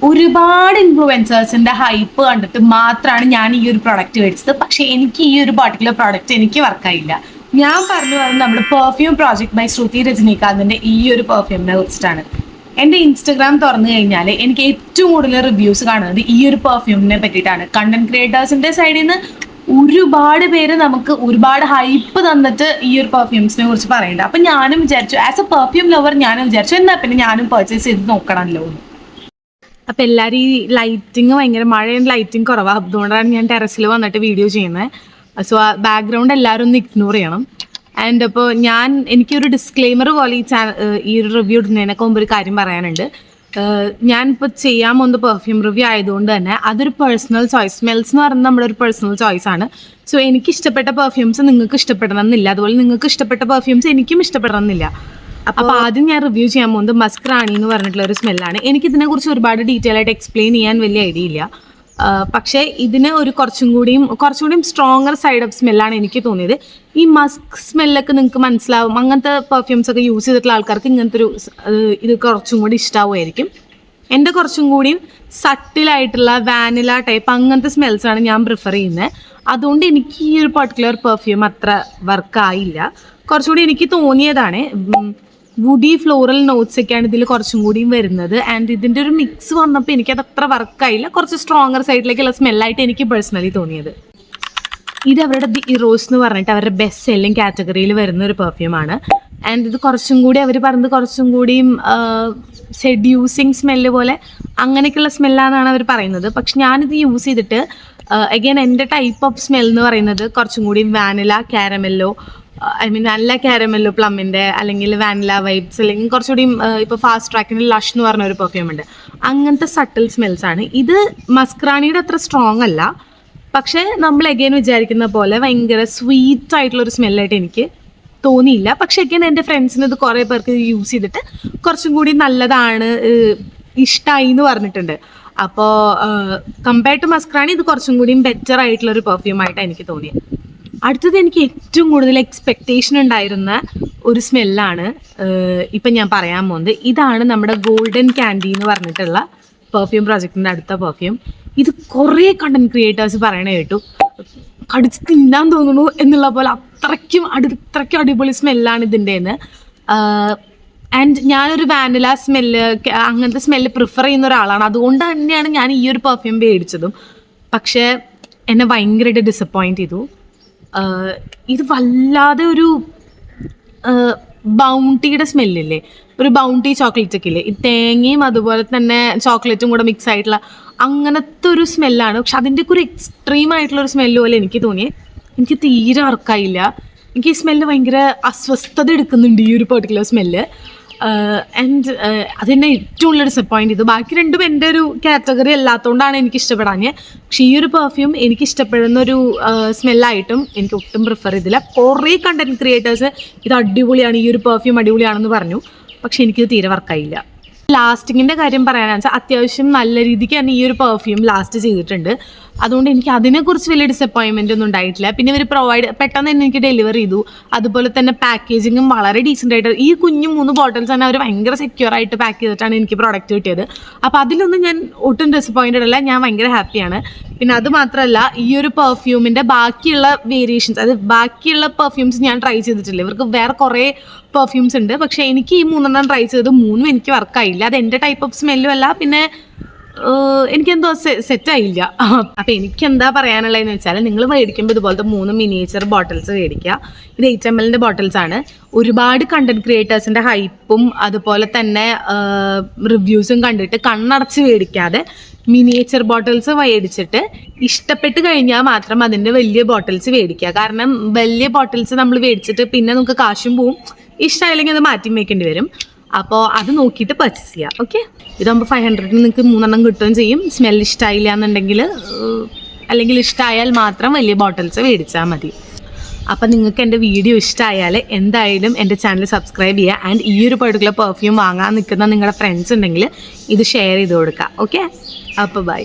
ഒരുപാട് ഇൻഫ്ലുവൻസേഴ്സിന്റെ ഹൈപ്പ് കണ്ടിട്ട് മാത്രമാണ് ഞാൻ ഈ ഒരു പ്രൊഡക്റ്റ് മേടിച്ചത്. പക്ഷെ എനിക്ക് ഈ ഒരു പർട്ടിക്കുലർ പ്രൊഡക്റ്റ് എനിക്ക് വർക്കായില്ല. ഞാൻ പറഞ്ഞു വരുന്നത് നമ്മുടെ പെർഫ്യൂം പ്രോജക്ട് ബൈ ശ്രുതി രജനീകാന്തിന്റെ ഈ ഒരു പെർഫ്യൂമിനെ കുറിച്ചിട്ടാണ്. എൻ്റെ ഇൻസ്റ്റഗ്രാം തുറന്നു കഴിഞ്ഞാൽ എനിക്ക് ഏറ്റവും കൂടുതൽ റിവ്യൂസ് കാണുന്നത് ഈ ഒരു പെർഫ്യൂമിനെ പറ്റിയിട്ടാണ്. കണ്ടന്റ് ക്രിയേറ്റേഴ്സിന്റെ സൈഡിൽ നിന്ന് ഒരുപാട് പേര് നമുക്ക് ഒരുപാട് ഹൈപ്പ് തന്നിട്ട് ഈ ഒരു പെർഫ്യൂംസിനെ കുറിച്ച് പറയുന്നുണ്ട്. അപ്പം ഞാനും വിചാരിച്ചു, ആസ് എ പെർഫ്യൂം ലവർ ഞാനും വിചാരിച്ചു എന്നാ പിന്നെ ഞാനും പർച്ചേസ് ചെയ്ത് നോക്കണമല്ലോ. അപ്പം എല്ലാവരും ഈ ലൈറ്റിങ് ഭയങ്കര മഴയും ലൈറ്റിങ് കുറവാണ്, അതുകൊണ്ടാണ് ഞാൻ ടെറസിൽ വന്നിട്ട് വീഡിയോ ചെയ്യുന്നത്. സോ ആ ബാക്ക്ഗ്രൗണ്ട് എല്ലാവരും ഒന്ന് ഇഗ്നോർ ചെയ്യണം. ആൻഡ് അപ്പോൾ എനിക്കൊരു ഡിസ്ക്ലെയിമർ പോലെ ഈ ഒരു റിവ്യൂ ഇടുന്നതിനൊക്കെ മുമ്പ് ഒരു കാര്യം പറയാനുണ്ട്. ഞാനിപ്പോൾ ചെയ്യാൻ പോകുന്ന പെർഫ്യൂം റിവ്യൂ ആയതുകൊണ്ട് തന്നെ അതൊരു പേഴ്സണൽ ചോയ്സ്. സ്മെൽസ് എന്ന് പറയുന്നത് നമ്മുടെ ഒരു പേഴ്സണൽ ചോയ്സ് ആണ്. സോ എനിക്ക് ഇഷ്ടപ്പെട്ട പെർഫ്യൂംസ് നിങ്ങൾക്ക് ഇഷ്ടപ്പെടണമെന്നില്ല, അതുപോലെ നിങ്ങൾക്ക് ഇഷ്ടപ്പെട്ട പെർഫ്യൂംസ് എനിക്കും ഇഷ്ടപ്പെടണമെന്നില്ല. അപ്പോൾ ആദ്യം ഞാൻ റിവ്യൂ ചെയ്യാൻ പോകുന്നത് മസ്ക് റാണി എന്ന് പറഞ്ഞിട്ടുള്ള ഒരു സ്മെല്ലാണ്. എനിക്കിതിനെക്കുറിച്ച് ഒരുപാട് ഡീറ്റെയിൽ ആയിട്ട് എക്സ്പ്ലെയിൻ ചെയ്യാൻ വലിയ ഐഡിയ ഇല്ല. പക്ഷേ ഇതിന് ഒരു കുറച്ചും കൂടിയും സ്ട്രോങ്ങർ സൈഡ് ഓഫ് സ്മെല്ലാണ് എനിക്ക് തോന്നിയത്. ഈ മസ്ക് സ്മെല്ലൊക്കെ നിങ്ങൾക്ക് മനസ്സിലാവും, അങ്ങനത്തെ പെർഫ്യൂംസ് ഒക്കെ യൂസ് ചെയ്തിട്ടുള്ള ആൾക്കാർക്ക് ഇങ്ങനത്തെ ഒരു ഇത് കുറച്ചും കൂടി ഇഷ്ടാവുമായിരിക്കും. എൻ്റെ കുറച്ചും കൂടിയും സട്ടിലായിട്ടുള്ള വാനില ടൈപ്പ് അങ്ങനത്തെ സ്മെൽസാണ് ഞാൻ പ്രിഫർ ചെയ്യുന്നത്. അതുകൊണ്ട് എനിക്ക് ഈ ഒരു പർട്ടിക്കുലർ പെർഫ്യൂം അത്ര വർക്കായില്ല. കുറച്ചുകൂടി എനിക്ക് തോന്നിയതാണ് വുഡി ഫ്ലോറൽ നോട്ട്സ് ഒക്കെയാണ് ഇതിൽ കുറച്ചും കൂടിയും വരുന്നത്. ആൻഡ് ഇതിൻ്റെ ഒരു മിക്സ് വന്നപ്പോൾ എനിക്കത് അത്ര വർക്കായില്ല. കുറച്ച് സ്ട്രോങ്ങർ സൈഡിലേക്കുള്ള സ്മെല്ലായിട്ട് എനിക്ക് പേഴ്സണലി തോന്നിയത്. ഇത് അവരുടെ ദി ഇറോസ് എന്ന് പറഞ്ഞിട്ട് അവരുടെ ബെസ്റ്റ് സെല്ലിംഗ് കാറ്റഗറിയിൽ വരുന്ന ഒരു പെർഫ്യൂമാണ്. ആൻഡ് ഇത് കുറച്ചും കൂടി അവർ പറഞ്ഞത് കുറച്ചും കൂടിയും സെഡ്യൂസിങ് സ്മെല്ല് പോലെ അങ്ങനെയൊക്കെയുള്ള സ്മെല്ലാന്നാണ് അവർ പറയുന്നത്. പക്ഷെ ഞാനിത് യൂസ് ചെയ്തിട്ട് അഗൈൻ എൻ്റെ ടൈപ്പ് ഓഫ് സ്മെൽ എന്ന് പറയുന്നത് കുറച്ചും കൂടി വാനില കാരമെല്ലോ, നല്ല കാരമെല്ലോ പ്ലമ്മിൻ്റെ, അല്ലെങ്കിൽ വാനില വൈബ്സ്, അല്ലെങ്കിൽ കുറച്ചുകൂടി ഇപ്പോൾ ഫാസ്റ്റ് ട്രാക്കിന് ലഷ് എന്ന് പറഞ്ഞ ഒരു പെർഫ്യൂം ഉണ്ട്, അങ്ങനത്തെ സട്ടിൽ സ്മെൽസ് ആണ്. ഇത് മസ്ക് റാണിയുടെ അത്ര സ്ട്രോങ് അല്ല, പക്ഷേ നമ്മൾ അഗൈൻ വിചാരിക്കുന്ന പോലെ ഭയങ്കര സ്വീറ്റ് ആയിട്ടുള്ളൊരു സ്മെല്ലായിട്ട് എനിക്ക് തോന്നിയില്ല. പക്ഷേ അഗൈൻ എൻ്റെ ഫ്രണ്ട്സിന് ഇത് കുറേ പേർക്ക് യൂസ് ചെയ്തിട്ട് കുറച്ചും കൂടി നല്ലതാണ്, ഇഷ്ടമായി എന്ന് പറഞ്ഞിട്ടുണ്ട്. അപ്പോൾ കമ്പയർ ടു മസ്ക് റാണി ഇത് കുറച്ചും കൂടിയും ബെറ്റർ ആയിട്ടുള്ളൊരു പെർഫ്യൂമായിട്ടാണ് എനിക്ക് തോന്നിയത്. അടുത്തത് എനിക്ക് ഏറ്റവും കൂടുതൽ എക്സ്പെക്റ്റേഷൻ ഉണ്ടായിരുന്ന ഒരു സ്മെല്ലാണ് ഇപ്പം ഞാൻ പറയാൻ പോകുന്നത്. ഇതാണ് നമ്മുടെ ഗോൾഡൻ ക്യാൻഡി എന്ന് പറഞ്ഞിട്ടുള്ള പെർഫ്യൂം പ്രോജക്റ്റിൻ്റെ അടുത്ത പെർഫ്യൂം. ഇത് കുറേ കണ്ടന്റ് ക്രിയേറ്റേഴ്സ് പറയണ കേട്ടു, കടിച്ച് തിന്നാൻ തോന്നുന്നു എന്നുള്ള പോലെ അത്രയ്ക്കും അടിപൊളി സ്മെല്ലാണ് ഇതിൻ്റെന്ന്. ആൻഡ് ഞാനൊരു വാനില സ്മെല്ല് അങ്ങനത്തെ സ്മെല്ല് പ്രിഫർ ചെയ്യുന്ന ഒരാളാണ്, അതുകൊണ്ട് തന്നെയാണ് ഞാൻ ഈ ഒരു പെർഫ്യൂം മേടിച്ചതും. പക്ഷേ എന്നെ ഭയങ്കരമായിട്ട് ഡിസപ്പോയിൻറ്റ് ചെയ്തു. ഇത് വല്ലാതെ ഒരു ബൗണ്ടിയുടെ സ്മെല്ലില്ലേ, ഒരു ബൗണ്ടി ചോക്ലേറ്റ് ഒക്കെ ഇല്ലേ, ഈ തേങ്ങയും അതുപോലെ തന്നെ ചോക്ലേറ്റും കൂടെ മിക്സ് ആയിട്ടുള്ള അങ്ങനത്തെ ഒരു സ്മെല്ലാണ്. പക്ഷെ അതിൻ്റെയൊക്കെ ഒരു എക്സ്ട്രീം ആയിട്ടുള്ളൊരു സ്മെല്ല് പോലെ എനിക്ക് തോന്നി. എനിക്ക് തീരെ വർക്കായില്ല. എനിക്ക് ഈ സ്മെല്ല് ഭയങ്കര അസ്വസ്ഥത എടുക്കുന്നുണ്ട്, ഈ ഒരു പെർട്ടിക്കുലർ സ്മെല്ല്. ആൻഡ് അതെന്നെ ഏറ്റവും കൂടുതൽ ഡിസപ്പോയിൻറ്റ് ചെയ്തു. ബാക്കി രണ്ടും എൻ്റെ ഒരു കാറ്റഗറി അല്ലാത്തതുകൊണ്ടാണ് എനിക്ക് ഇഷ്ടപ്പെടാഞ്ഞത്. പക്ഷേ ഈ ഒരു പെർഫ്യൂം എനിക്ക് ഇഷ്ടപ്പെടുന്നൊരു സ്മെല്ലായിട്ടും എനിക്ക് ഒട്ടും പ്രിഫർ ചെയ്തില്ല. കുറേ കണ്ടന്റ് ക്രിയേറ്റേഴ്സ് ഇത് അടിപൊളിയാണ്, ഈ ഒരു പെർഫ്യൂം അടിപൊളിയാണെന്ന് പറഞ്ഞു, പക്ഷേ എനിക്കിത് തീരെ വർക്കായില്ല. ലാസ്റ്റിങ്ങിൻ്റെ കാര്യം പറയാനാണെന്ന് വെച്ചാൽ അത്യാവശ്യം നല്ല രീതിക്ക് തന്നെ ഈ ഒരു പെർഫ്യൂം ലാസ്റ്റ് ചെയ്തിട്ടുണ്ട്. അതുകൊണ്ട് എനിക്ക് അതിനെക്കുറിച്ച് വലിയ ഡിസപ്പോയിൻമെൻ്റ് ഒന്നും ഉണ്ടായിട്ടില്ല. പിന്നെ ഇവർ പെട്ടെന്ന് തന്നെ എനിക്ക് ഡെലിവറി ചെയ്തു. അതുപോലെ തന്നെ പാക്കേജിങ്ങും വളരെ ഡീസൻ്റ് ആയിട്ട്, ഈ കുഞ്ഞു 3 ബോട്ടിൽസ് തന്നെ അവർ ഭയങ്കര സെക്യൂർ ആയിട്ട് പാക്ക് ചെയ്തിട്ടാണ് എനിക്ക് പ്രോഡക്റ്റ് കിട്ടിയത്. അപ്പോൾ അതിലൊന്നും ഞാൻ ഒട്ടും ഡിസപ്പോയിൻറ്റഡ് അല്ല, ഞാൻ ഭയങ്കര ഹാപ്പിയാണ്. പിന്നെ അത് മാത്രമല്ല, ഈ ഒരു പെർഫ്യൂമിൻ്റെ ബാക്കിയുള്ള വേരിയേഷൻസ്, അത് ബാക്കിയുള്ള പെർഫ്യൂംസ് ഞാൻ ട്രൈ ചെയ്തിട്ടില്ല. ഇവർക്ക് വേറെ കുറേ പെർഫ്യൂംസ് ഉണ്ട്, പക്ഷേ എനിക്ക് ഈ 3 ട്രൈ ചെയ്തത് 3 എനിക്ക് വർക്കായില്ല. അത് എൻ്റെ ടൈപ്പ് ഓഫ് സ്മെല്ലും അല്ല, പിന്നെ എനിക്കെന്തോ സെറ്റായില്ല. അപ്പോൾ എനിക്കെന്താ പറയാനുള്ളതെന്ന് വെച്ചാൽ, നിങ്ങൾ മേടിക്കുമ്പോൾ ഇതുപോലത്തെ 3 മിനിയേച്ചർ ബോട്ടിൽസ് മേടിക്കുക. ഇത് 8 ml ബോട്ടിൽസാണ്. ഒരുപാട് കണ്ടന്റ് ക്രിയേറ്റേഴ്സിൻ്റെ ഹൈപ്പും അതുപോലെ തന്നെ റിവ്യൂസും കണ്ടിട്ട് കണ്ണടച്ച് മേടിക്കാതെ മിനിയേച്ചർ ബോട്ടിൽസ് മേടിച്ചിട്ട് ഇഷ്ടപ്പെട്ട് കഴിഞ്ഞാൽ മാത്രം അതിൻ്റെ വലിയ ബോട്ടിൽസ് മേടിക്കുക. കാരണം വലിയ ബോട്ടിൽസ് നമ്മൾ മേടിച്ചിട്ട് പിന്നെ നമുക്ക് കാശും പോവും, ഇഷ്ടമായില്ലെങ്കിൽ അത് മാറ്റി വയ്ക്കേണ്ടി വരും. അപ്പോൾ അത് നോക്കിയിട്ട് പർച്ചേസ് ചെയ്യാം. ഓക്കെ, ഇതാകുമ്പോൾ 500 നിങ്ങൾക്ക് 3 കിട്ടുകയും ചെയ്യും. സ്മെൽ ഇഷ്ടമായില്ല എന്നുണ്ടെങ്കിൽ, അല്ലെങ്കിൽ ഇഷ്ടമായാൽ മാത്രം വലിയ ബോട്ടിൽസ് മേടിച്ചാൽ മതി. അപ്പം നിങ്ങൾക്ക് എൻ്റെ വീഡിയോ ഇഷ്ടമായാൽ എന്തായാലും എൻ്റെ ചാനൽ സബ്സ്ക്രൈബ് ചെയ്യുക. ആൻഡ് ഈ ഒരു പർട്ടിക്കുലർ പെർഫ്യൂം വാങ്ങാൻ നിൽക്കുന്ന നിങ്ങളുടെ ഫ്രണ്ട്സ് ഉണ്ടെങ്കിൽ ഇത് ഷെയർ ചെയ്ത് കൊടുക്കുക. ഓക്കെ, അപ്പോൾ ബൈ.